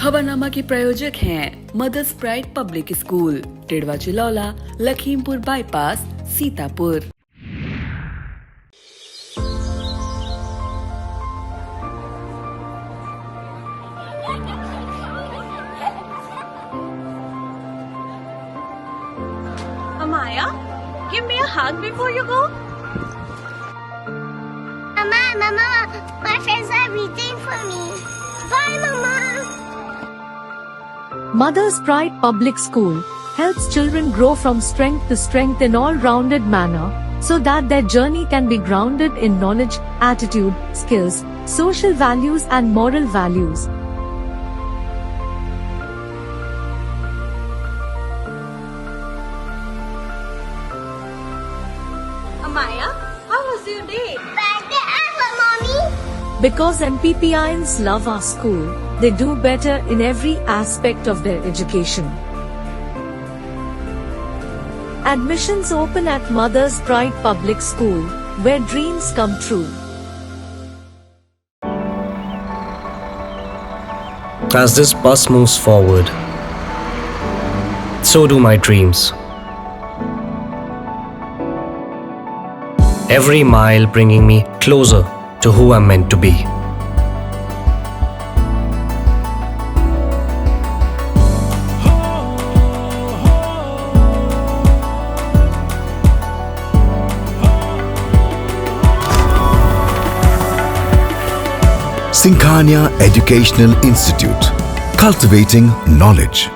खबरनामा के प्रायोजक हैं mothers pride public school, Tidwa Chilaula, Lakhimpur bypass, Sitapur. Amaya, give me a hug before you go. Mama, my friends are waiting for me. Bye, Mama. Mother's Pride Public School helps children grow from strength to strength in all-rounded manner, so that their journey can be grounded in knowledge, attitude, skills, social values and moral values. Amaya, how was your day? Better ever, Mommy. Because MPPIans love our school, they do better in every aspect of their education. Admissions open at Mother's Pride Public School, where dreams come true. As this bus moves forward, so do my dreams. Every mile bringing me closer to who I'm meant to be. Sinkhania Educational Institute, cultivating knowledge.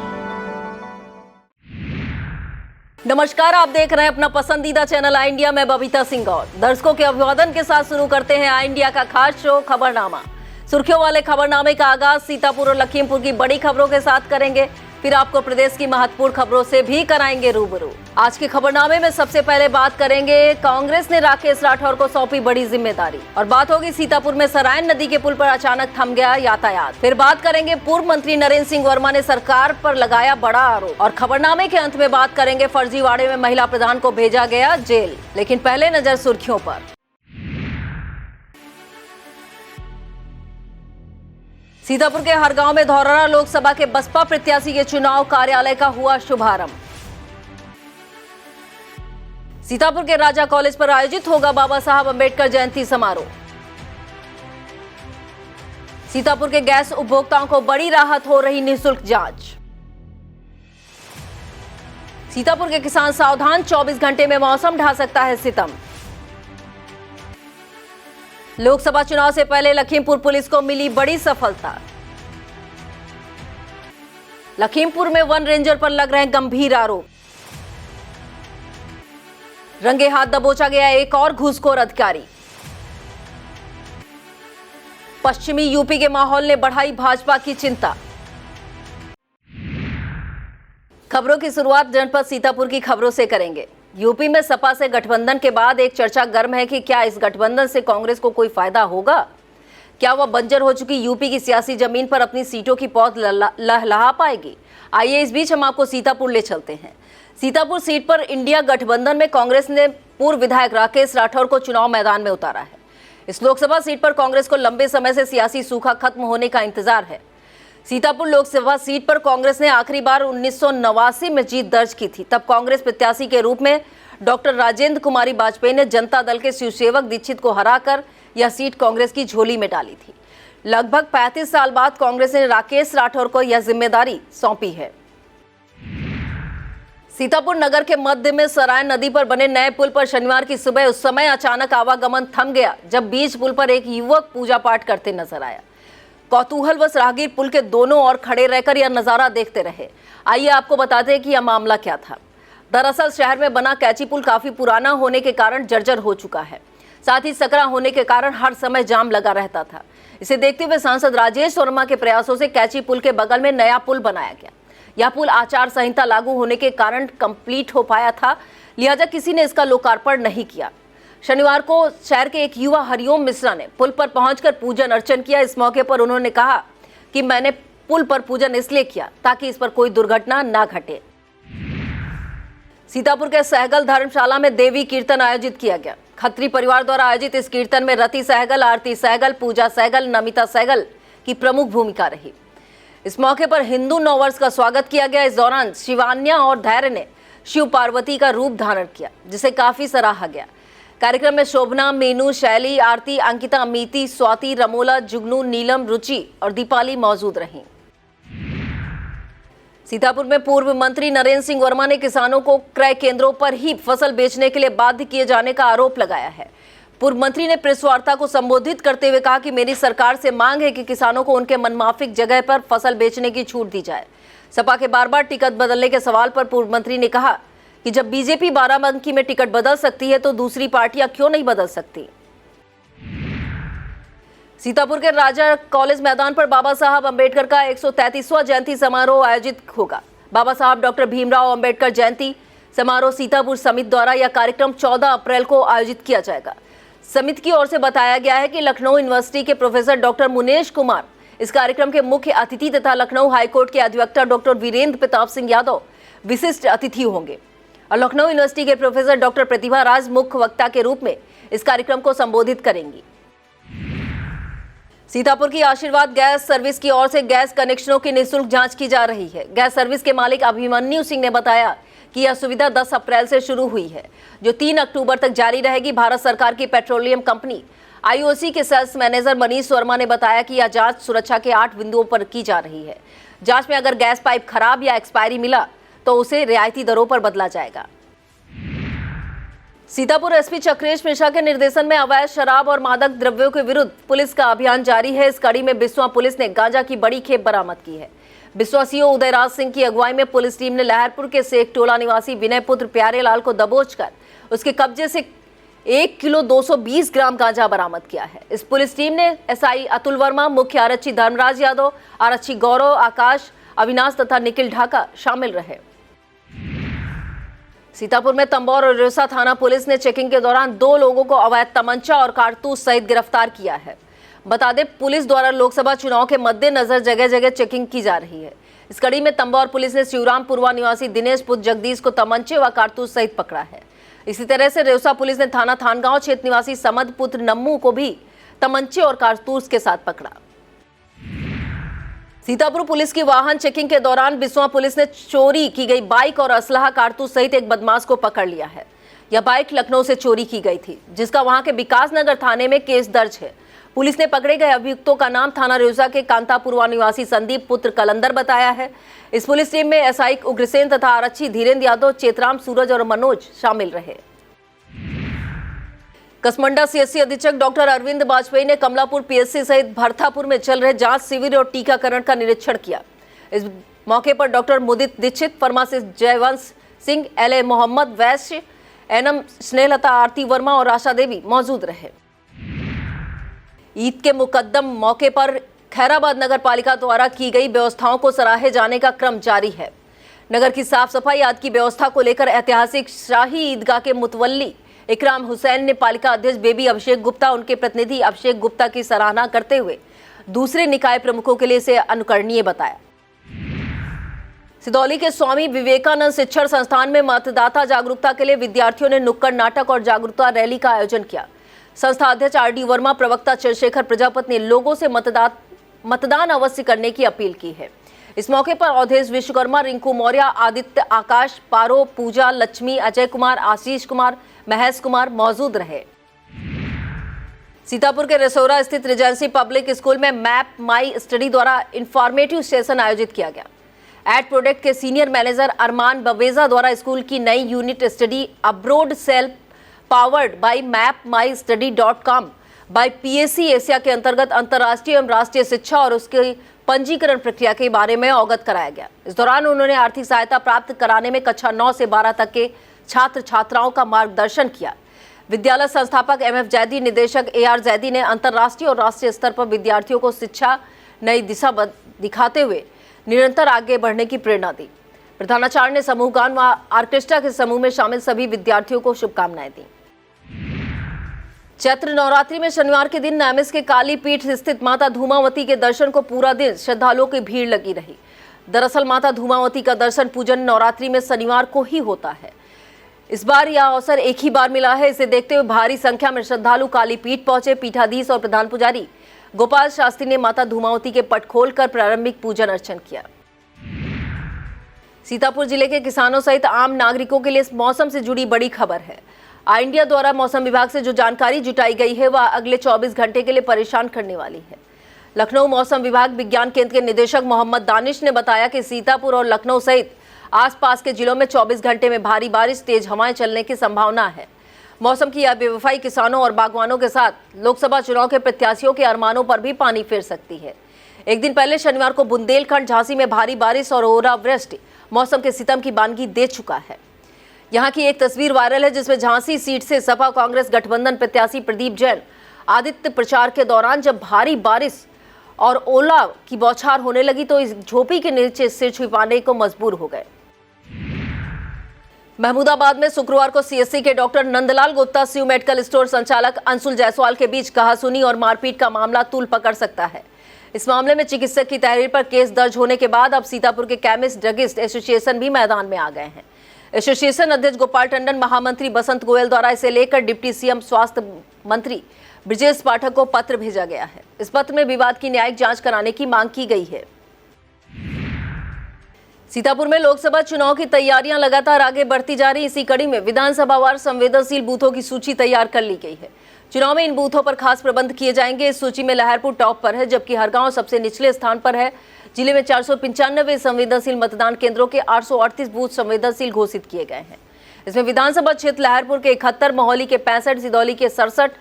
नमस्कार, आप देख रहे हैं अपना पसंदीदा channel आई India. मैं बबीता सिंह और दर्शकों के अभिवादन के साथ शुरू करते हैं आई इंडिया का खास शो खबरनामा। सुर्खियों वाले खबरनामे का आगाज सीतापुर और लखीमपुर की बड़ी खबरों के साथ करेंगे, फिर आपको प्रदेश की महत्वपूर्ण खबरों से भी कराएंगे रूबरू। आज के खबरनामे में सबसे पहले बात करेंगे कांग्रेस ने राकेश राठौर को सौंपी बड़ी जिम्मेदारी, और बात होगी सीतापुर में सरायन नदी के पुल पर अचानक थम गया यातायात। फिर बात करेंगे पूर्व मंत्री नरेंद्र सिंह वर्मा ने सरकार पर लगाया बड़ा आरोप, और खबरनामे के अंत में बात करेंगे फर्जीवाड़े में महिला प्रधान को भेजा गया जेल। लेकिन पहले नजर सुर्खियों पर। सीतापुर के हरगांव में धौरहरा लोकसभा के बसपा प्रत्याशी के चुनाव कार्यालय का हुआ शुभारंभ। सीतापुर के राजा कॉलेज पर आयोजित होगा बाबा साहब अंबेडकर जयंती समारोह। सीतापुर के गैस उपभोक्ताओं को बड़ी राहत, हो रही निःशुल्क जांच। सीतापुर के किसान सावधान, 24 घंटे में मौसम ढा सकता है सितम। लोकसभा चुनाव से पहले लखीमपुर पुलिस को मिली बड़ी सफलता। लखीमपुर में वन रेंजर पर लग रहे हैं गंभीर आरोप। रंगे हाथ दबोचा गया एक और घूसखोर अधिकारी। पश्चिमी यूपी के माहौल ने बढ़ाई भाजपा की चिंता। खबरों की शुरुआत जनपद सीतापुर की खबरों से करेंगे। यूपी में सपा से गठबंधन के बाद एक चर्चा गर्म है कि क्या इस गठबंधन से कांग्रेस को कोई फायदा होगा? क्या वह बंजर हो चुकी यूपी की सियासी जमीन पर अपनी सीटों की पौध लहलहा पाएगी? आइए इस बीच हम आपको सीतापुर ले चलते हैं। सीतापुर सीट पर इंडिया गठबंधन में कांग्रेस ने पूर्व विधायक राकेश राठौर को चुनाव मैदान में उतारा है। इस लोकसभा सीट पर कांग्रेस को लंबे समय से सियासी सूखा खत्म होने का इंतजार है। सीतापुर लोकसभा सीट पर कांग्रेस ने आखिरी बार 1989 में जीत दर्ज की थी। तब कांग्रेस प्रत्याशी के रूप में डॉक्टर राजेंद्र कुमारी वाजपेयी ने जनता दल के शिवसेवक दीक्षित को हराकर यह सीट कांग्रेस की झोली में डाली थी। लगभग 35 साल बाद कांग्रेस ने राकेश राठौर को यह जिम्मेदारी सौंपी है। सीतापुर नगर के मध्य में सरायन नदी पर बने नए पुल पर शनिवार की सुबह उस समय अचानक आवागमन थम गया जब बीच पुल पर एक युवक पूजा पाठ करते नजर आया। कौतूहलवश राहगीर पुल के दोनों ओर खड़े रहकर यह नजारा देखते रहे। आइए आपको बताते हैं कि यह मामला क्या था। दरअसल शहर में बना कैची पुल काफी पुराना होने के कारण जर्जर हो चुका है। साथ ही सकरा होने के कारण हर समय जाम लगा रहता था। इसे देखते हुए सांसद राजेश वर्मा के प्रयासों से कैची पुल के बगल में नया पुल बनाया गया। यह पुल आचार संहिता लागू होने के कारण कंप्लीट हो पाया था, लिहाजा किसी ने इसका लोकार्पण नहीं किया। शनिवार को शहर के एक युवा हरिओम मिश्रा ने पुल पर पहुंचकर पूजन अर्चन किया। इस मौके पर उन्होंने कहा कि मैंने पुल पर पूजन इसलिए किया ताकि इस पर कोई दुर्घटना ना घटे। सीतापुर के सहगल धर्मशाला में देवी कीर्तन आयोजित किया गया। खत्री परिवार द्वारा आयोजित इस कीर्तन में रति सहगल, आरती सहगल, पूजा सहगल, नमिता सहगल की प्रमुख भूमिका रही। इस मौके पर हिंदू नववर्ष का स्वागत किया गया। इस दौरान शिवान्या और धैर्य ने शिव पार्वती का रूप धारण किया, जिसे काफी सराहा गया। कार्यक्रम में शोभना, मीनू, शैली, आरती, अंकिता, अमिति, स्वाति, रमोला, जुगनू, नीलम, रुचि और दीपाली मौजूद रहीं। सीतापुर में पूर्व मंत्री नरेंद्र सिंह वर्मा ने किसानों को क्रय केंद्रों पर ही फसल बेचने के लिए बाध्य किए जाने का आरोप लगाया है। पूर्व मंत्री ने प्रेस वार्ता को संबोधित करते हुए कहा कि मेरी सरकार से मांग है कि किसानों को उनके मनमाफिक जगह पर फसल बेचने की छूट दी जाए। सपा के बार बार टिकट बदलने के सवाल पर पूर्व मंत्री ने कहा कि जब बीजेपी बाराबंकी में टिकट बदल सकती है तो दूसरी पार्टियां क्यों नहीं बदल सकती। सीतापुर के राजा कॉलेज मैदान पर बाबा साहब अंबेडकर का 133वां जयंती समारोह आयोजित होगा। बाबा साहब डॉक्टर भीमराव अंबेडकर जयंती समारोह सीतापुर समिति द्वारा यह कार्यक्रम 14 अप्रैल को आयोजित किया जाएगा। समिति की ओर से बताया गया है कि लखनऊ यूनिवर्सिटी के प्रोफेसर डॉक्टर मुनेश कुमार इस कार्यक्रम के मुख्य अतिथि तथा लखनऊ हाईकोर्ट के अधिवक्ता डॉक्टर वीरेंद्र प्रताप सिंह यादव विशिष्ट अतिथि होंगे और लखनऊ यूनिवर्सिटी के प्रोफेसर डॉक्टर प्रतिभा राज मुख्य वक्ता के रूप में इस कार्यक्रम को संबोधित करेंगी। सीतापुर की आशीर्वाद गैस सर्विस की ओर से गैस कनेक्शनों की निःशुल्क जांच की जा रही है। गैस सर्विस के मालिक अभिमन्यु सिंह ने बताया कि यह सुविधा 10 अप्रैल से शुरू हुई है, जो 3 अक्टूबर तक जारी रहेगी। भारत सरकार की पेट्रोलियम कंपनी आईओसी के सेल्स मैनेजर मनीष वर्मा ने बताया कि यह जांच सुरक्षा के 8 बिंदुओं पर की जा रही है। जांच में अगर गैस पाइप खराब या एक्सपायरी मिला तो उसे रियायती दरों पर बदला जाएगा। सीतापुर एसपी चक्रेश मिश्रा के निर्देशन में अवैध शराब और मादक द्रव्यों के विरुद्ध पुलिस का अभियान जारी है। इस कड़ी में बिस्वा पुलिस ने गांजा की बड़ी खेप बरामद की है। बिस्वा सीओ उदयराज सिंह की अगुवाई में पुलिस टीम ने लहरपुर के सेख टोला निवासी विनय पुत्र प्यारेलाल को दबोचकर उसके कब्जे से 1 किलो 220 ग्राम गांजा बरामद किया है। इस पुलिस टीम ने एसआई अतुल वर्मा, मुख्य आरक्षी धर्मराज यादव, आरक्षी गौरव, आकाश, अविनाश तथा निखिल ढाका शामिल रहे। सीतापुर में तंबौर और रेसा थाना पुलिस ने चेकिंग के दौरान 2 लोगों को अवैध तमंचा और कारतूस सहित गिरफ्तार किया है। बता दें, पुलिस द्वारा लोकसभा चुनाव के मद्देनजर जगह जगह चेकिंग की जा रही है। इस कड़ी में तंबौर पुलिस ने शिवरामपुरवा निवासी दिनेश पुत्र जगदीश को तमंचे व कारतूस सहित पकड़ा है। इसी तरह से रेसा पुलिस ने थाना थानगांव क्षेत्र निवासी समद पुत्र नम्मू को भी तमंचे और कारतूस के साथ पकड़ा। सीतापुर पुलिस की वाहन चेकिंग के दौरान बिस्वा पुलिस ने चोरी की गई बाइक और असलाह कारतूस सहित एक बदमाश को पकड़ लिया है। यह बाइक लखनऊ से चोरी की गई थी, जिसका वहां के विकास नगर थाने में केस दर्ज है। पुलिस ने पकड़े गए अभियुक्तों का नाम थाना रेउसा के कांतापुरवा निवासी संदीप पुत्र कलंदर बताया है। इस पुलिस टीम में एसआई उग्रसेन तथा आरक्षी धीरेन्द्र यादव, चेतराम, सूरज और मनोज शामिल रहे। कसमंडा सीएससी अधीक्षक डॉक्टर अरविंद वाजपेयी ने कमलापुर पीएससी सहित भरथापुर में चल रहे जांच शिविर और टीकाकरण का निरीक्षण किया। इस मौके पर डॉक्टर मुदित दीक्षित, फार्मासिस्ट जयवंश सिंह, एलए मोहम्मद, वैश्य, एनएम स्नेहलता, आरती वर्मा और आशा देवी मौजूद रहे। ईद के मुकद्दम मौके पर खैराबाद नगर पालिका द्वारा की गई व्यवस्थाओं को सराहे जाने का क्रम जारी है। नगर की साफ सफाई आदि की व्यवस्था को लेकर ऐतिहासिक शाही ईदगाह के मुतवल्ली इकराम हुसैन ने पालिका अध्यक्ष बेबी अभिषेक गुप्ता, उनके प्रतिनिधि अभिषेक गुप्ता की सराहना करते हुए दूसरे निकाय प्रमुखों के लिए इसे अनुकरणीय बताया। सिदौली के स्वामी विवेकानंद शिक्षण संस्थान में मतदाता जागरूकता के लिए विद्यार्थियों ने नुक्कड़ नाटक और जागरूकता रैली का आयोजन किया। संस्था अध्यक्ष आरडी वर्मा, प्रवक्ता चंद्रशेखर प्रजापति ने लोगों से मतदान अवश्य करने की अपील की है। इस मौके पर अवधेश विश्वकर्मा, रिंकू मौर्य, आदित्य, आकाश, पारो, पूजा, लक्ष्मी, अजय कुमार, आशीष कुमार, महेश कुमार मौजूद रहे। सीतापुर के रसौरा स्थित रिजेंसी पब्लिक स्कूल में मैप माई स्टडी द्वारा इंफॉर्मेटिव सेशन आयोजित किया गया। एड प्रोडक्ट के सीनियर मैनेजर अरमान बवेजा द्वारा स्कूल की नई unit study abroad self powered by mapmystudy.com by PSC Asia के अंतर्गत अंतर्राष्ट्रीय एवं राष्ट्रीय शिक्षा और उसके पंजीकरण प्रक्रिया के बारे में अवगत कराया गया। इस दौरान उन्होंने आर्थिक सहायता प्राप्त कराने में कक्षा 9 से 12 तक के छात्र छात्राओं का मार्गदर्शन किया। विद्यालय संस्थापक MF जैदी, निदेशक AR जैदी ने अंतर्राष्ट्रीय और राष्ट्रीय स्तर पर विद्यार्थियों को शिक्षा नई दिशा दिखाते हुए निरंतर आगे बढ़ने की प्रेरणा दी। प्रधानाचार्य ने समूह गान व ऑर्केस्ट्रा के समूह में शामिल सभी विद्यार्थियों को शुभकामनाएं दी। चैत्र नवरात्रि में शनिवार के दिन नैमिष के काली पीठ स्थित माता धूमावती के दर्शन को पूरा दिन श्रद्धालुओं की भीड़ लगी रही। दरअसल माता धूमावती का दर्शन पूजन नवरात्रि में शनिवार को ही होता है। इस बार यह अवसर एक ही बार मिला है। इसे देखते हुए भारी संख्या में श्रद्धालु काली पीठ पहुंचे। पीठाधीश और प्रधान पुजारी गोपाल शास्त्री ने माता धूमावती के पट खोलकर प्रारंभिक पूजन अर्चन किया। सीतापुर जिले के किसानों सहित आम नागरिकों के लिए इस मौसम से जुड़ी बड़ी खबर है। ऑल इंडिया द्वारा मौसम विभाग से जो जानकारी जुटाई गई है वह अगले 24 घंटे के लिए परेशान करने वाली है। लखनऊ मौसम विभाग विज्ञान केंद्र के निदेशक मोहम्मद दानिश ने बताया कि सीतापुर और लखनऊ सहित आसपास के जिलों में 24 घंटे में भारी बारिश, तेज हवाएं चलने की संभावना है। मौसम की यह बेवफाई किसानों और बागवानों के साथ लोकसभा चुनाव के प्रत्याशियों के अरमानों पर भी पानी फेर सकती है। एक दिन पहले शनिवार को बुंदेलखंड, झांसी में भारी बारिश और ओलावृष्टि मौसम के सितम की बानगी दे चुका है। यहाँ की एक तस्वीर वायरल है जिसमें झांसी सीट से सपा कांग्रेस गठबंधन प्रत्याशी प्रदीप जैन आदित्य प्रचार के दौरान जब भारी बारिश और ओला की बौछार होने लगी तो इस झोपड़ी के नीचे सिर छुपाने को मजबूर हो गए। महमूदाबाद में शुक्रवार को सीएससी के doctor Nandlal Gupta, Shiv medical store संचालक अंशुल जायसवाल के बीच कहासुनी और मारपीट का मामला तूल पकड़ सकता है। इस मामले में चिकित्सक की तहरीर पर केस दर्ज होने के बाद अब सीतापुर के केमिस्ट ड्रगिस्ट एसोसिएशन भी मैदान में आ गए हैं। एसोसिएशन अध्यक्ष गोपाल टंडन, महामंत्री बसंत गोयल द्वारा इसे लेकर डिप्टी सीएम स्वास्थ्य मंत्री ब्रजेश पाठक को पत्र भेजा गया है। इस पत्र में विवाद की न्यायिक जांच कराने की मांग की गई है। सीतापुर में लोकसभा चुनाव की तैयारियां लगातार आगे बढ़ती जा रही। इसी कड़ी में विधानसभावार संवेदनशील बूथों की सूची तैयार कर ली गई है। चुनाव में इन बूथों पर खास प्रबंध किए जाएंगे। इस सूची में लहरपुर टॉप पर है, जबकि हरगांव सबसे निचले स्थान पर है। जिले में 495 संवेदनशील मतदान केंद्रों के 838 बूथ संवेदनशील घोषित किए गए हैं। इसमें विधानसभा क्षेत्र लहरपुर के 71, मोहाली के 65, सिदौली के 67,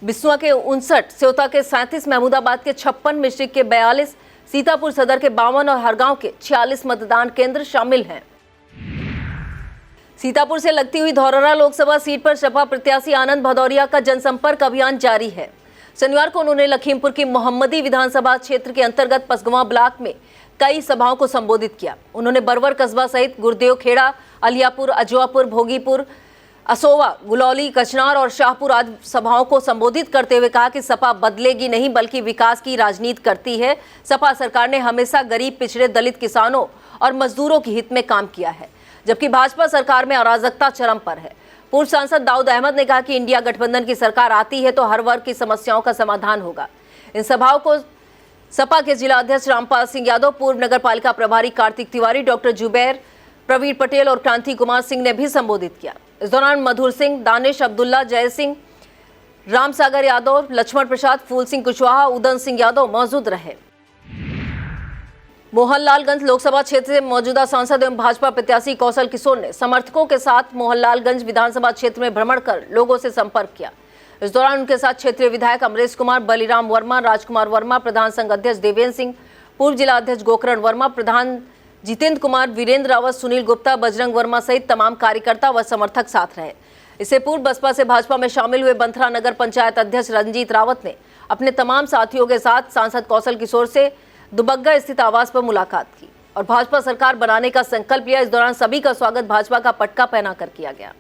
बिस्वा के 59, सेवता के 37, महमूदाबाद के 56, मिश्रिक के 42, सीतापुर सदर के 52 और हरगांव के 46 मतदान केंद्र शामिल हैं। सीतापुर से लगती हुई धौरहरा लोकसभा सीट पर सपा प्रत्याशी आनंद भदौरिया का जनसंपर्क अभियान जारी है। शनिवार को उन्होंने लखीमपुर की मोहम्मदी विधानसभा क्षेत्र के अंतर्गत पसगवां ब्लॉक में कई सभाओं को संबोधित किया। उन्होंने बरवर कस्बा सहित गुरदेव खेड़ा, अलियापुर, अजवापुर, भोगीपुर, असोवा, गुलौली, कचनार और शाहपुर आदि सभाओं को संबोधित करते हुए कहा कि सपा बदलेगी नहीं बल्कि विकास की राजनीति करती है। सपा सरकार ने हमेशा गरीब, पिछड़े, दलित, किसानों और मजदूरों के हित में काम किया है, जबकि भाजपा सरकार में अराजकता चरम पर है। पूर्व सांसद दाऊद अहमद ने कहा कि इंडिया गठबंधन की सरकार आती है तो हर वर्ग की समस्याओं का समाधान होगा। इन सभाओं को सपा के जिला अध्यक्ष रामपाल सिंह यादव, पूर्व नगर पालिका प्रभारी कार्तिक तिवारी, डॉक्टर जुबैर, प्रवीण पटेल और क्रांति कुमार सिंह ने भी संबोधित किया। इस दौरान मधुर सिंह, दानिश अब्दुल्ला, जय सिंह, राम सागर यादव, लक्ष्मण प्रसाद, फूल सिंह कुशवाहा, उदन सिंह यादव मौजूद रहे। मोहनलालगंज लोकसभा क्षेत्र से मौजूदा सांसद एवं भाजपा प्रत्याशी कौशल किशोर ने समर्थकों के साथ मोहनलालगंज विधानसभा क्षेत्र में भ्रमण कर लोगों से संपर्क किया। इस दौरान उनके साथ क्षेत्रीय विधायक अमरेश कुमार, बलिराम वर्मा, राजकुमार वर्मा, प्रधान संघ अध्यक्ष देवेंद्र सिंह, पूर्व जिला अध्यक्ष गोकरण वर्मा, प्रधान जितेंद्र कुमार, वीरेंद्र रावत, सुनील गुप्ता, बजरंग वर्मा सहित तमाम कार्यकर्ता व समर्थक साथ रहे। इससे पूर्व बसपा से भाजपा में शामिल हुए बंथरा नगर पंचायत अध्यक्ष रंजीत रावत ने अपने तमाम साथियों के साथ सांसद कौशल किशोर से दुबग्गा स्थित आवास पर मुलाकात की और भाजपा सरकार बनाने का संकल्प लिया। इस दौरान सभी का स्वागत भाजपा का पटका पहनाकर किया गया।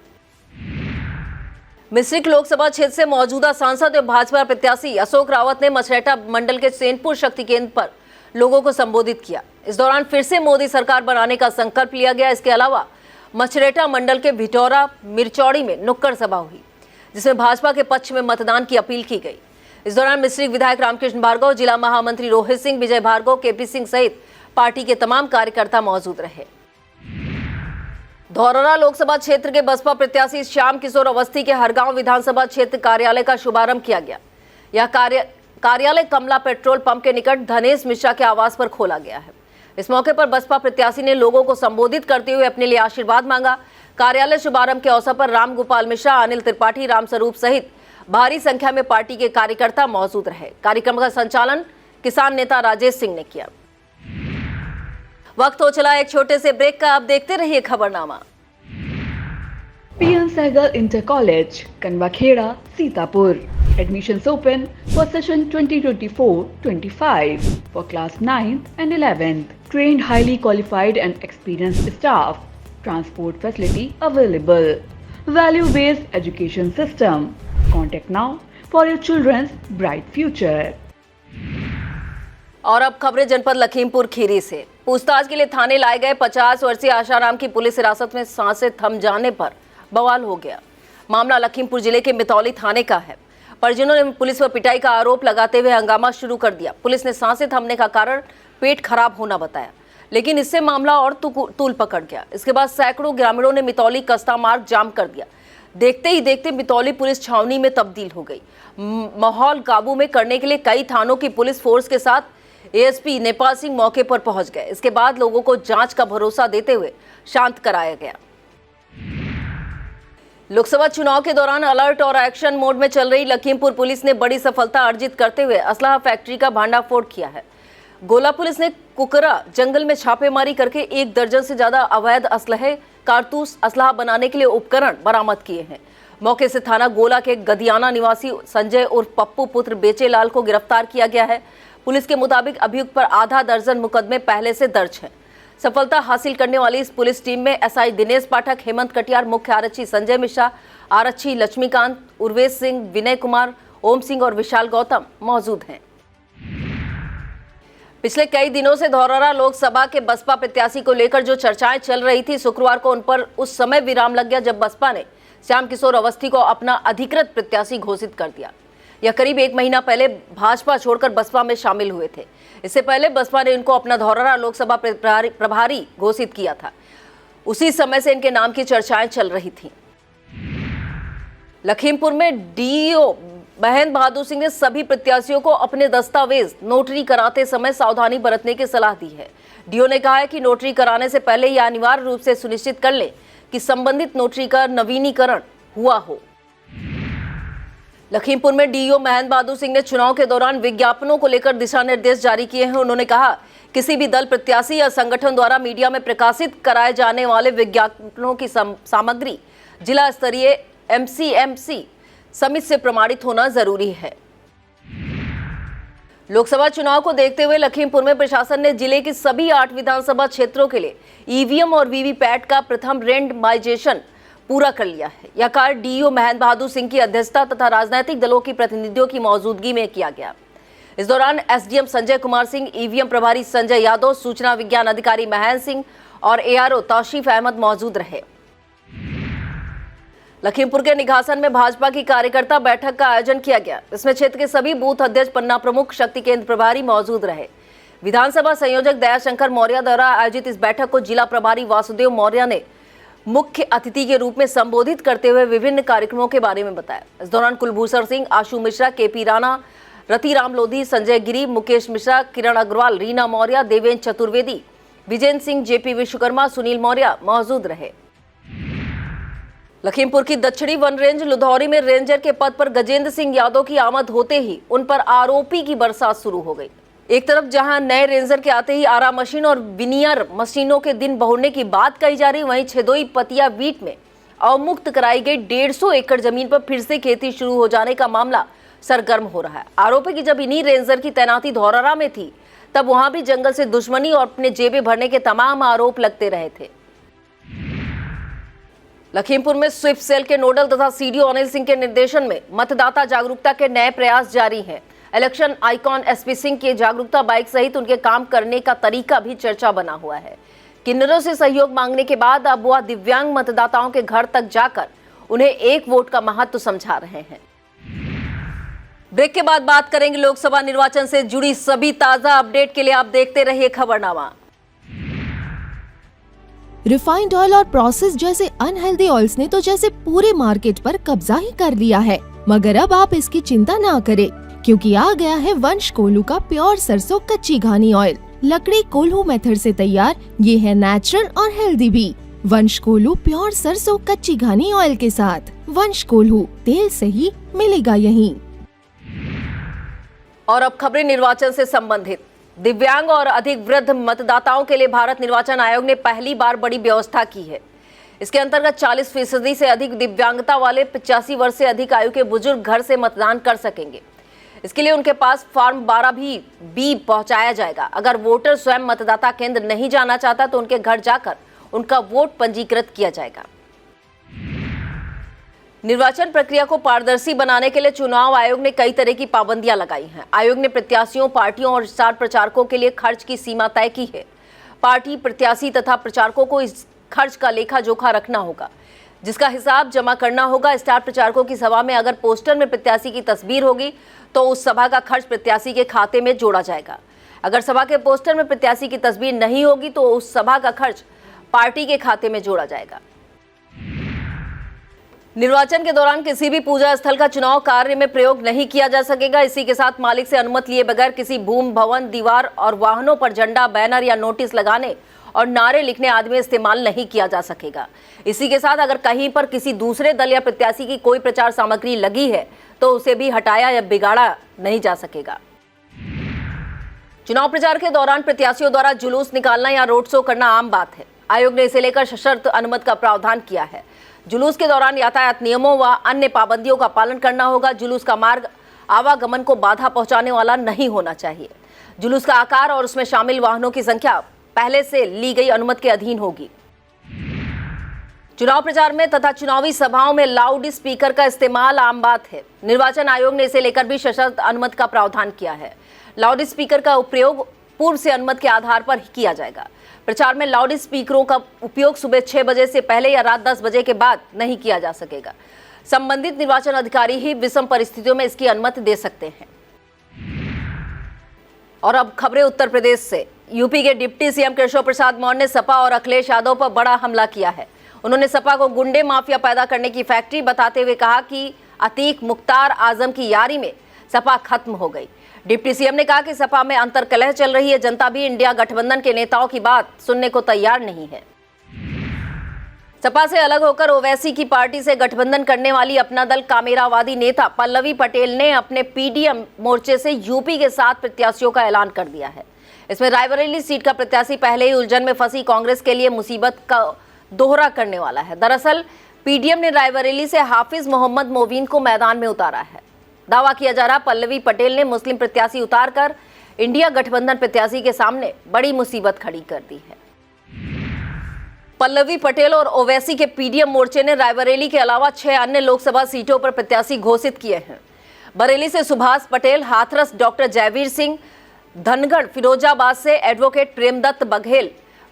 मिश्रिक लोकसभा क्षेत्र से मौजूदा सांसद एवं भाजपा प्रत्याशी अशोक रावत ने मछरेटा मंडल के सेनपुर शक्ति केंद्र पर लोगों को संबोधित किया। इस दौरान फिर से मोदी सरकार बनाने का संकल्प लिया गया। इसके अलावा मछरेटा मंडल के भिटौरा मिरचौड़ी में नुक्कड़ सभा हुई, जिसमें भाजपा के पक्ष में मतदान की अपील की गई। इस दौरान मिश्रिक विधायक रामकृष्ण भार्गव, जिला महामंत्री रोहित सिंह, विजय भार्गव, केपी सिंह सहित पार्टी के तमाम कार्यकर्ता मौजूद रहे। धौरहरा लोकसभा क्षेत्र के बसपा प्रत्याशी श्याम किशोर अवस्थी के हरगांव विधानसभा क्षेत्र कार्यालय का शुभारंभ किया गया। यह कार्यालय कमला पेट्रोल पंप के निकट धनेश मिश्रा के आवास पर खोला गया है। इस मौके पर बसपा प्रत्याशी ने लोगों को संबोधित करते हुए अपने लिए आशीर्वाद मांगा। कार्यालय शुभारंभ के अवसर पर राम गोपाल मिश्रा, अनिल त्रिपाठी, राम स्वरूप सहित भारी संख्या में पार्टी के कार्यकर्ता मौजूद रहे। कार्यक्रम का संचालन किसान नेता राजेश सिंह ने किया। वक्त हो चला एक छोटे से ब्रेक का, आप देखते रहिए खबरनामा। PN Sehgal Inter College, Kanwakheda, Sitapur. Admissions open for session 2024-25 for class 9th and 11th. Trained, highly qualified and experienced staff. Transport facility available. Value-based education system. Contact now for your children's bright future. और अब खबरें जनपद लखीमपुर खीरी से। पूछताछ के लिए थाने लाए गए 50 वर्षीय आशाराम की पुलिस हिरासत में सांसें थम जाने पर बवाल हो गया। मामला लखीमपुर जिले के मितौली थाने का है। परिजनों ने पुलिस पर पिटाई का आरोप लगाते हुए हंगामा शुरू कर दिया। पुलिस ने सांसें थमने का कारण पेट खराब होना बताया, लेकिन इससे मामला और तूल पकड़ गया। इसके बाद सैकड़ों ग्रामीणों ने मितौली कस्ता मार्ग जाम कर दिया। देखते ही देखते मितौली पुलिस छावनी में तब्दील हो गई। माहौल काबू में करने के लिए कई थानों की पुलिस फोर्स के साथ एएसपी नेपाल सिंह मौके पर पहुंच गए। इसके बाद लोगों को जांच का भरोसा देते हुए शांत कराया गया। लोकसभा चुनाव के दौरान अलर्ट और एक्शन मोड में चल रही लखीमपुर पुलिस ने बड़ी सफलता अर्जित करते हुए असलाह फैक्ट्री का भांडाफोड़ किया है। गोला पुलिस ने कुकरा जंगल में छापेमारी करके 1 दर्जन से ज्यादा अवैध असलहे, कारतूस, असलाह बनाने के लिए उपकरण बरामद किए हैं। मौके से थाना गोला के गदियाना निवासी संजय उर्फ पप्पू पुत्र बेचेलाल को गिरफ्तार किया गया है। पुलिस के मुताबिक अभियुक्त पर आधा दर्जन मुकदमे पहले से दर्ज हैं। सफलता हासिल करने वाली इस पुलिस टीम में एसआई दिनेश पाठक, हेमंत कटियार, मुख्य आरक्षी संजय मिश्रा, आरक्षी लक्ष्मीकांत, उर्वेश सिंह, विनय कुमार, ओम सिंह और विशाल गौतम मौजूद हैं। पिछले कई दिनों से धौरहरा लोकसभा के बसपा प्रत्याशी को लेकर जो चर्चाएं चल रही थी, शुक्रवार को उन पर उस समय विराम लग गया जब बसपा ने श्याम किशोर अवस्थी को अपना अधिकृत प्रत्याशी घोषित कर दिया। यह करीब 1 महीना पहले भाजपा छोड़कर बसपा में शामिल हुए थे। इससे पहले बसपा ने इनको अपना धौरहरा लोकसभा प्रभारी घोषित किया था। उसी समय से इनके नाम की चर्चाएं चल रही थी। लखीमपुर में डीईओ महेंद्र बहादुर सिंह ने सभी प्रत्याशियों को अपने दस्तावेज नोटरी कराते समय सावधानी बरतने की सलाह दी है। डीओ ने कहा है कि नोटरी कराने से पहले यह अनिवार्य रूप से सुनिश्चित कर लें कि संबंधित नोटरी का नवीनीकरण हुआ हो। लखीमपुर में डीईओ महेंद्र बहादुर सिंह ने चुनाव के दौरान विज्ञापनों को लेकर दिशा निर्देश जारी किए हैं। उन्होंने कहा, किसी भी दल, प्रत्याशी या संगठन द्वारा मीडिया में प्रकाशित कराए जाने वाले विज्ञापनों की सामग्री जिला स्तरीय एमसीएमसी समिति से प्रमाणित होना जरूरी है। लोकसभा चुनाव को देखते हुए लखीमपुर में प्रशासन ने जिले की सभी 8 विधानसभा क्षेत्रों के लिए ईवीएम और वीवीपैट का प्रथम रेंडमाइजेशन पूरा कर लिया है। यह कार्य डीईओ महेंद्र बहादुर सिंह की अध्यक्षता तथा राजनीतिक दलों की प्रतिनिधियों की मौजूदगी में किया गया। इस दौरान एसडीएम संजय कुमार सिंह, ईवीएम प्रभारी संजय यादव, सूचना विज्ञान अधिकारी महेंद्र सिंह और एआरओ तौसीफ अहमद मौजूद रहे। लखीमपुर के निघासन में भाजपा की कार्यकर्ता बैठक का आयोजन किया गया। इसमें क्षेत्र के सभी बूथ अध्यक्ष, पन्ना प्रमुख, शक्ति केंद्र प्रभारी मौजूद रहे। विधानसभा संयोजक दयाशंकर मौर्य द्वारा आयोजित इस बैठक को जिला प्रभारी वासुदेव मौर्य ने मुख्य अतिथि के रूप में संबोधित करते हुए विभिन्न कार्यक्रमों के बारे में बताया। इस दौरान कुलभूषण सिंह, आशु मिश्रा, केपी राणा, रतिराम लोधी, संजय गिरी, मुकेश मिश्रा, किरण अग्रवाल, रीना मौर्य, देवेंद्र चतुर्वेदी, विजेंद्र सिंह, जेपी विश्वकर्मा, सुनील मौर्य मौजूद रहे। लखीमपुर की दक्षिणी वन रेंज लुधौरी में रेंजर के पद पर गजेंद्र सिंह यादव की आमद होते ही उन पर आरोपी की बरसात शुरू हो गई। एक तरफ जहां नए रेंजर के आते ही आरा मशीन और विनियर मशीनों के दिन बहुरने की बात कही जा रही, वहीं छेदोई पतिया बीट में अवमुक्त कराई गई 150 एकड़ जमीन पर फिर से खेती शुरू हो जाने का मामला सरगर्म हो रहा है। आरोप है कि जब इन्हीं रेंजर की तैनाती धौरहरा में थी, तब वहां भी जंगल से दुश्मनी और अपने जेबें भरने के तमाम आरोप लगते रहे थे। लखीमपुर में स्वीप सेल के नोडल तथा सीडीओ अनिल सिंह के निर्देशन में मतदाता जागरूकता के नए प्रयास जारी हैं। इलेक्शन आइकॉन एसपी सिंह के जागरूकता बाइक सहित उनके काम करने का तरीका भी चर्चा बना हुआ है। किन्नरों से सहयोग मांगने के बाद अब वह दिव्यांग मतदाताओं के घर तक जाकर उन्हें 1 वोट का महत्व समझा रहे हैं। ब्रेक के बाद बात करेंगे लोकसभा निर्वाचन से जुड़ी सभी ताजा अपडेट के लिए आप देखते रहिए खबरनामा। रिफाइंड ऑयल और प्रोसेस जैसे अनहेल्दी ऑयल्स ने तो जैसे पूरे मार्केट पर कब्जा ही कर लिया है, मगर अब आप इसकी चिंता ना करें, क्योंकि आ गया है वंश कोल्हू का प्योर सरसों कच्ची घानी ऑयल। लकड़ी कोल्हू मेथड से तैयार, ये है नेचुरल और हेल्दी भी। वंश कोल्हू प्योर सरसों कच्ची घानी ऑयल के साथ। वंश कोल्हू, तेल सही मिलेगा यहीं। और अब खबरें निर्वाचन से संबंधित। दिव्यांग और अधिक वृद्ध मतदाताओं के लिए भारत निर्वाचन आयोग ने पहली बार बड़ी व्यवस्था की है। इसके अंतर्गत 40% से अधिक दिव्यांगता वाले 85 वर्ष से अधिक आयु के बुजुर्ग घर से मतदान कर सकेंगे। इसके लिए उनके पास फॉर्म 12 भी पहुंचाया जाएगा। अगर वोटर स्वयं मतदाता केंद्र नहीं जाना चाहता तो उनके घर जाकर उनका वोट पंजीकृत किया जाएगा। निर्वाचन प्रक्रिया को पारदर्शी बनाने के लिए चुनाव आयोग ने कई तरह की पाबंदियां लगाई हैं। आयोग ने प्रत्याशियों, पार्टियों और स्टार प्रचारकों के लिए खर्च की सीमा तय की है। पार्टी, प्रत्याशी तथा प्रचारकों को इस खर्च का लेखा जोखा रखना होगा। जिसका हिसाब जमा करना होगा। स्टार प्रचारकों की सभा में अगर पोस्टर में प्रत्याशी की तस्वीर होगी तो उस सभा का खर्च प्रत्याशी के खाते में जोड़ा जाएगा। अगर सभा के पोस्टर में प्रत्याशी की तस्वीर नहीं होगी तो उस सभा का खर्च पार्टी के खाते में जोड़ा जाएगा। निर्वाचन के दौरान किसी भी पूजा स्थल का चुनाव कार्य में प्रयोग नहीं किया जा सकेगा। इसी के साथ मालिक से अनुमति लिए बगैर किसी भूमि, भवन, दीवार और वाहनों पर झंडा, बैनर या नोटिस लगाने और नारे लिखने आदि में इस्तेमाल नहीं किया जा सकेगा। इसी के साथ अगर कहीं पर किसी दूसरे दल या प्रत्याशी की कोई प्रचार सामग्री लगी है तो उसे भी हटाया या बिगाड़ा नहीं जा सकेगा। चुनाव प्रचार के दौरान प्रत्याशियों द्वारा जुलूस निकालना या रोड शो करना आम बात है। आयोग ने इसे लेकर सशर्त अनुमति का प्रावधान किया है। जुलूस के दौरान यातायात नियमों व अन्य पाबंदियों का पालन करना होगा। जुलूस का मार्ग आवागमन को बाधा पहुंचाने वाला नहीं होना चाहिए। जुलूस का आकार और उसमें शामिल वाहनों की संख्या पहले से ली गई अनुमति के अधीन होगी। चुनाव प्रचार में तथा चुनावी सभाओं में लाउड स्पीकर का इस्तेमाल आम बात है। निर्वाचन आयोग ने इसे लेकर भी सशर्त अनुमति का प्रावधान किया है। लाउड स्पीकर का उपयोग पूर्व से अनुमति के आधार पर किया जाएगा। प्रचार में लाउड स्पीकरों का उपयोग सुबह 6 बजे से पहले या रात 10 बजे के बाद नहीं किया जा सकेगा। संबंधित निर्वाचन अधिकारी ही विषम परिस्थितियों में इसकी अनुमति दे सकते हैं। और अब खबरें उत्तर प्रदेश से। यूपी के डिप्टी सीएम केशव प्रसाद मौर्य ने सपा और अखिलेश यादव पर बड़ा हमला किया है। उन्होंने सपा को गुंडे माफिया पैदा करने की फैक्ट्री बताते हुए कहा कि अतीक मुख्तार आजम की यारी में सपा खत्म हो गई। डिप्टी सीएम ने कहा कि सपा में अंतर्कलह चल रही है। जनता भी इंडिया गठबंधन के नेताओं की बात सुनने को तैयार नहीं है। सपा से अलग होकर ओवैसी की पार्टी से गठबंधन करने वाली अपना दल कामेरावादी नेता पल्लवी पटेल ने अपने पीडीएम मोर्चे से यूपी के 7 प्रत्याशियों का ऐलान कर दिया है। इसमें रायबरेली सीट का प्रत्याशी पहले ही उलझन में फंसी कांग्रेस के लिए मुसीबत का दोहरा करने वाला है। दरअसल पीडीएम ने रायबरेली से हाफिज मोहम्मद मोबीन को मैदान में उतारा है। दावा किया जा रहा पल्लवी पटेल ने मुस्लिम प्रत्याशी उतारकर इंडिया गठबंधन प्रत्याशी के सामने बड़ी मुसीबत खड़ी कर दी है। पल्लवी पटेल और ओवैसी के पीडीएम मोर्चे ने रायबरेली के अलावा 6 अन्य लोकसभा सीटों पर प्रत्याशी घोषित किए हैं। बरेली से सुभाष पटेल, हाथरस डॉक्टर जयवीर सिंह, धनगढ़ फिरोजाबाद से एडवोकेट प्रेमदत्त बघेल,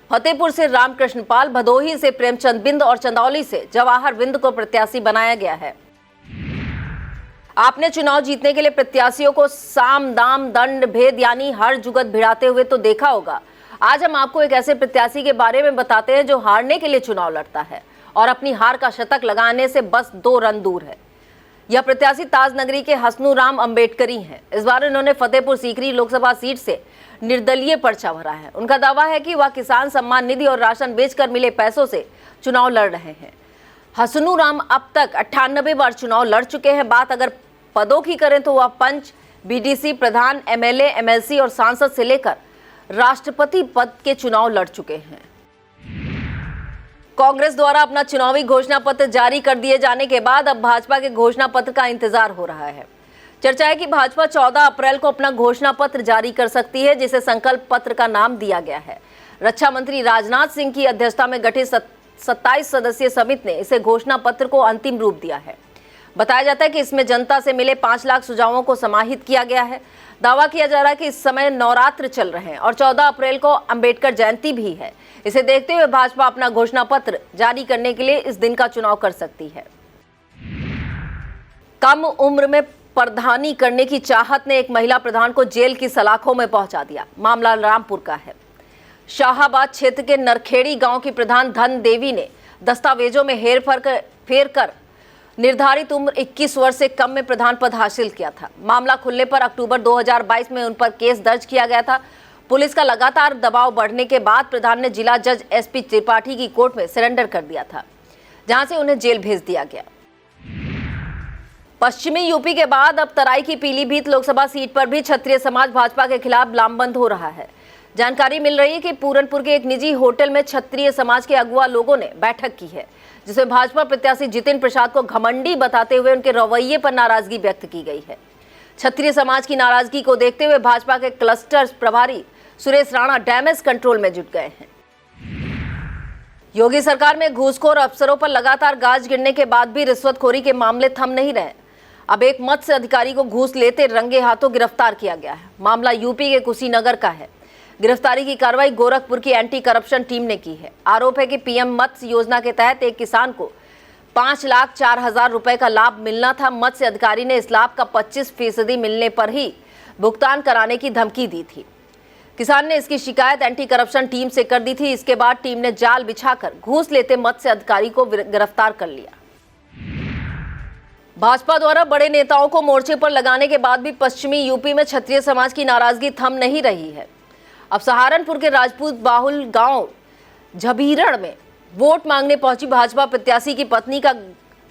फतेहपुर से रामकृष्ण पाल, भदोही से प्रेमचंद बिंद और चंदौली से जवाहर बिंद को प्रत्याशी बनाया गया है। आपने चुनाव जीतने के लिए प्रत्याशियों को साम दाम दंड भेद यानी हर जुगत भिड़ाते हुए तो देखा होगा। आज हम आपको एक ऐसे प्रत्याशी के बारे में बताते हैं जो हारने के लिए चुनाव लड़ता है और अपनी हार का शतक लगाने से बस 2 रन दूर है। यह प्रत्याशी ताजनगरी के हसनूराम अम्बेडकरी हैं। इस बार इन्होंने फतेहपुर सीकरी लोकसभा सीट से निर्दलीय पर्चा भरा है। उनका दावा है कि वह किसान सम्मान निधि और राशन बेचकर मिले पैसों से चुनाव लड़ रहे हैं। हसनूराम अब तक 98 बार चुनाव लड़ चुके हैं। बात अगर पदों की करें तो वह पंच, बीडीसी प्रधान, एमएलए, एमएलसी और सांसद से लेकर राष्ट्रपति पद के चुनाव लड़ चुके हैं। कांग्रेस द्वारा अपना चुनावी घोषणा पत्र जारी कर दिए जाने के बाद अब भाजपा के घोषणा पत्र का इंतजार हो रहा है। चर्चा है कि भाजपा 14 अप्रैल को अपना घोषणा पत्र जारी कर सकती है, जिसे संकल्प पत्र का नाम दिया गया है। रक्षा मंत्री राजनाथ सिंह की अध्यक्षता में गठित 27 सदस्यीय समिति ने इसे घोषणा पत्र को अंतिम रूप दिया है। बताया जाता है कि इसमें जनता से मिले 5 लाख सुझावों को समाहित किया गया है। दावा किया जा रहा है कि इस समय नवरात्र चल रहे हैं और 14 अप्रैल को अंबेडकर जयंती भी है। इसे देखते हुए भाजपा अपना घोषणा पत्र जारी करने के लिए इस दिन का चुनाव कर सकती है। कम उम्र में प्रधानी करने की चाहत ने एक महिला प्रधान को जेल की सलाखों में पहुंचा दिया। मामला रामपुर का है। शाहाबाद क्षेत्र के नरखेड़ी गांव की प्रधान धन देवी ने दस्तावेजों में हेरफेर कर निर्धारित उम्र 21 वर्ष से कम में प्रधान पद हासिल किया था। मामला खुलने पर अक्टूबर 2022 में उन पर केस दर्ज किया गया था। पुलिस का लगातार दबाव बढ़ने के बाद प्रधान ने जिला जज एसपी त्रिपाठी की कोर्ट में सरेंडर कर दिया था, जहां से उन्हें जेल भेज दिया गया। पश्चिमी यूपी के बाद अब तराई की पीलीभीत लोकसभा सीट पर भी क्षत्रिय समाज भाजपा के खिलाफ लामबंद हो रहा है। जानकारी मिल रही है कि पूरनपुर के एक निजी होटल में क्षत्रिय समाज के अगुआ लोगों ने बैठक की है, जिसमें भाजपा प्रत्याशी जितिन प्रसाद को घमंडी बताते हुए उनके रवैये पर नाराजगी व्यक्त की गई है। क्षत्रिय समाज की नाराजगी को देखते हुए भाजपा के क्लस्टर प्रभारी सुरेश राणा डैमेज कंट्रोल में जुट गए हैं। योगी सरकार में घूसखोर अफसरों पर लगातार गाज गिरने के बाद भी रिश्वतखोरी के मामले थम नहीं रहे। अब एक मत्स्य अधिकारी को घूस लेते रंगे हाथों गिरफ्तार किया गया है। मामला यूपी के कुशीनगर का है। गिरफ्तारी की कार्रवाई गोरखपुर की एंटी करप्शन टीम ने की है। आरोप है कि पीएम मत्स्य योजना के तहत एक किसान को 5,04,000 रुपए का लाभ मिलना था। मत्स्य अधिकारी ने इस लाभ का 25% मिलने पर ही भुगतान कराने की धमकी दी थी। किसान ने इसकी शिकायत एंटी करप्शन टीम से कर दी थी। इसके बाद टीम ने जाल बिछाकर घूस लेते मत्स्य अधिकारी को गिरफ्तार कर लिया। भाजपा द्वारा बड़े नेताओं को मोर्चे पर लगाने के बाद भी पश्चिमी यूपी में क्षत्रिय समाज की नाराजगी थम नहीं रही है। अब सहारनपुर के राजपूत बाहुल गांव झबीरण में वोट मांगने पहुंची भाजपा प्रत्याशी की पत्नी का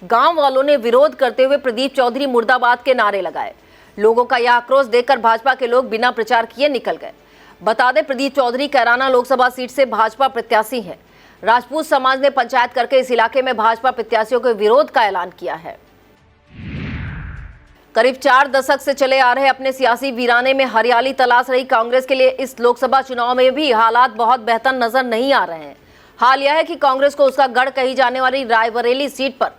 गांव वालों ने विरोध करते हुए प्रदीप चौधरी मुर्दाबाद के नारे लगाए। लोगों का यह आक्रोश देखकर भाजपा के लोग बिना प्रचार किए निकल गए। बता दें, प्रदीप चौधरी कैराना लोकसभा सीट से भाजपा प्रत्याशी हैं। राजपूत समाज ने पंचायत करके इस इलाके में भाजपा प्रत्याशियों के विरोध का ऐलान किया है। करीब 4 दशक से चले आ रहे अपने सियासी वीराने में हरियाली तलाश रही कांग्रेस के लिए इस लोकसभा चुनाव में भी हालात बहुत बेहतर नजर नहीं आ रहे हैं। हाल यह है कि कांग्रेस को उसका गढ़ कही जाने वाली रायबरेली सीट पर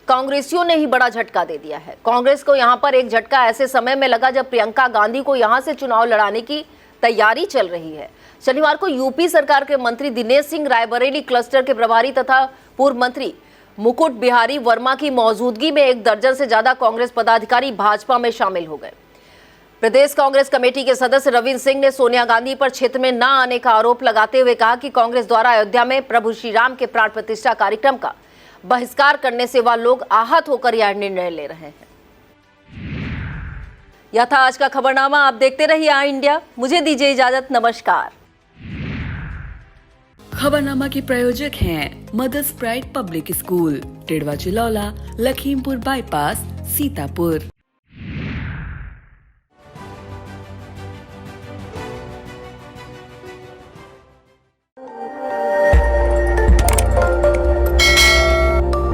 कांग्रेसियों ने ही बड़ा झटका दे दिया है। कांग्रेस को यहां पर एक झटका ऐसे समय में लगा जब प्रियंका गांधी को यहां से चुनाव लड़ाने की तैयारी चल रही है। शनिवार को यूपी सरकार के मंत्री दिनेश सिंह, रायबरेली क्लस्टर के प्रभारी तथा पूर्व मंत्री मुकुट बिहारी वर्मा की मौजूदगी में 1 दर्जन से ज्यादा कांग्रेस पदाधिकारी भाजपा में शामिल हो गए। प्रदेश कांग्रेस कमेटी के सदस्य रविंद्र सिंह ने सोनिया गांधी पर क्षेत्र में न आने का आरोप लगाते हुए कहा कि कांग्रेस द्वारा अयोध्या में प्रभु श्री राम के प्राण प्रतिष्ठा कार्यक्रम का बहिष्कार करने से वह लोग आहत होकर यह निर्णय ले रहे हैं। यह था आज का खबरनामा। आप देखते रहिए आई इंडिया। मुझे दीजिए इजाजत। नमस्कार। खबरनामा के प्रायोजक हैं mothers pride public school, Tidwa Chilaula, Lakhimpur bypass, Sitapur.